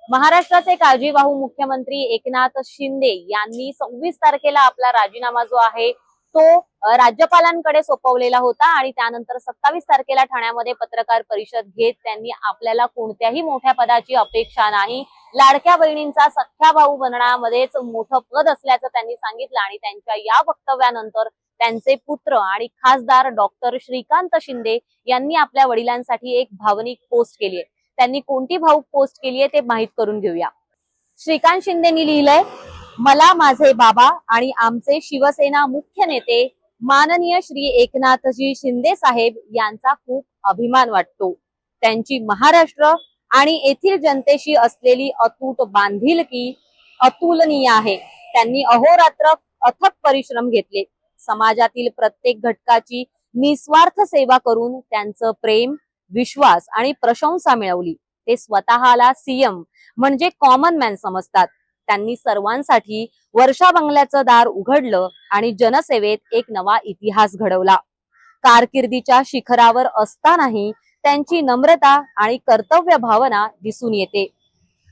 महाराष्ट्राचे काळजीवाहू मुख्यमंत्री एकनाथ शिंदे यांनी 26 तारखेला आपला राजीनामा जो आहे तो राज्यपालांकडे सोपवलेला होता आणि त्यानंतर 27 तारखेला ठाण्यामध्ये पत्रकार परिषद घेत त्यांनी आपल्याला कोणत्याही मोठ्या पदाची अपेक्षा नाही, लाडक्या बहिणींचा सख्या भाऊ बनण्यामध्येच मोठं पद असल्याचं त्यांनी सांगितलं आणि त्यांच्या या वक्तव्यानंतर त्यांचे पुत्र आणि खासदार डॉक्टर श्रीकांत शिंदे यांनी आपल्या वडिलांसाठी एक भावनिक पोस्ट केली आहे। त्यांनी कोणती भावूक पोस्ट केली आहे ते माहित करून घेऊया। श्रीकांत शिंदेनी लिहिलंय, मला माझे बाबा आणि आमचे शिवसेना मुख्य नेते माननीय श्री एकनाथजी शिंदे साहेब यांचा खूप अभिमान वाटतो। त्यांची महाराष्ट्र आणि येथील जनतेशी असलेली अतूट बांधिलकी अतुलनीय आहे। त्यांनी अहोरात्र अथक परिश्रम घेतले, समाजातील प्रत्येक घटकाची निस्वार्थ सेवा करून त्यांचं प्रेम, विश्वास आणि प्रशंसा मिळवली। ते स्वतःला सीएम म्हणजे कॉमन मॅन समजतात। त्यांनी सर्वांसाठी वर्षा बंगल्याचं दार उघडलं आणि जनसेवेत एक नवा इतिहास घडवला। कारकिर्दीच्या शिखरावर असतानाही त्यांची नम्रता आणि कर्तव्य भावना दिसून येते।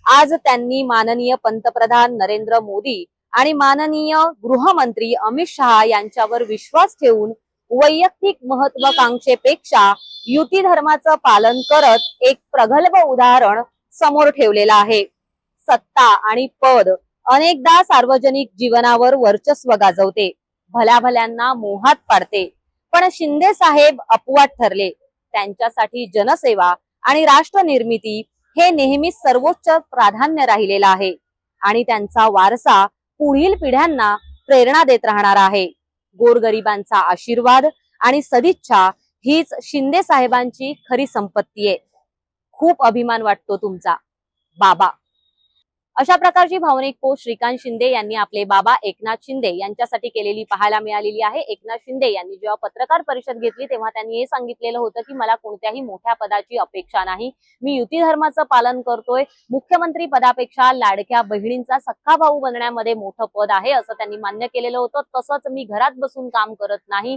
आज त्यांनी माननीय पंतप्रधान नरेंद्र मोदी आणि माननीय गृहमंत्री अमित शहा यांच्यावर विश्वास ठेवून वैयक्तिक महत्वाकांक्षेपेक्षा युती धर्माचं पालन करत एक प्रगल्भ उदाहरण समोर ठेवलेलं आहे। सत्ता आणि पद अनेकदा सार्वजनिक जीवनावर वर्चस्व गाजवते, भल्या भल्यांना मोहात पाडते, पण शिंदे साहेब अपवाद ठरले। त्यांच्यासाठी जनसेवा आणि राष्ट्र निर्मिती हे नेहमीच सर्वोच्च प्राधान्य राहिलेलं आहे आणि त्यांचा वारसा पुढील पिढ्यांना प्रेरणा देत राहणार आहे। गोरगरिबांचा आशीर्वाद आणि सदिच्छा हीच शिंदे साहेबांची खरी संपत्ती आहे। खूप अभिमान वाटतो तुमचा बाबा। अशा प्रकारची भावनिक पोस्ट श्रीकांत शिंदे यांनी आपले बाबा एकनाथ शिंदे यांच्यासाठी केलेली पाहायला मिळालेली आहे। एकनाथ शिंदे यांनी जेव्हा पत्रकार परिषद घेतली तेव्हा त्यांनी हे सांगितलेलं होतं की मला कोणत्याही मोठ्या पदाची अपेक्षा नाही, मी युती धर्माचं पालन करतोय, मुख्यमंत्री पदापेक्षा लाडक्या बहिणींचा सख्खा भाऊ बनण्यामध्ये मोठं पद आहे असं त्यांनी मान्य केलेलं होतं। तसंच मी घरात बसून काम करत नाही,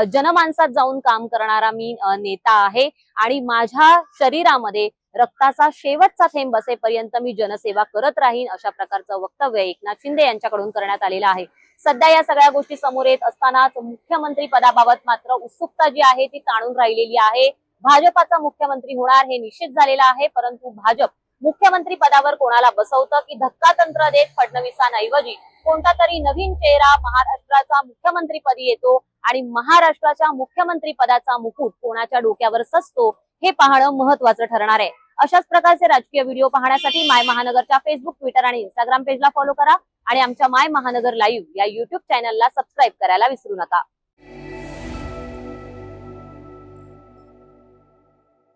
जनमानसात जाऊन काम करणारा मी नेता आहे आणि माझ्या शरीरामध्ये रक्ताचा शेवटचा थेंब बसेपर्यंत मी जनसेवा करत राहीन, अशा प्रकारचं वक्तव्य एकनाथ शिंदे यांच्याकडून करण्यात आलेलं आहे। सध्या या सगळ्या गोष्टी समोर येत असतानाच मुख्यमंत्री पदाबाबत मात्र उत्सुकता जी आहे ती ताणून राहिलेली आहे। भाजपाचा मुख्यमंत्री होणार हे निश्चित झालेलं आहे, परंतु भाजप मुख्यमंत्री पदावर कोणाला बसवतं की धक्कातंत्र देत फडणवीसांऐवजी कोणता तरी नवीन चेहरा महाराष्ट्राचा मुख्यमंत्रीपदी येतो आणि महाराष्ट्राच्या मुख्यमंत्री पदाचा मुकुट कोणाच्या डोक्यावर सजतो हे पाहणं महत्वाचं ठरणार आहे। अशाच प्रकारचे राजकीय व्हिडिओ पाहण्यासाठी माय महानगरच्या फेसबुक, ट्विटर आणि इंस्टाग्राम पेजला फॉलो करा आणि आमच्या माय महानगर लाईव्ह या युट्यूब चॅनलला सबस्क्राईब करायला विसरू नका।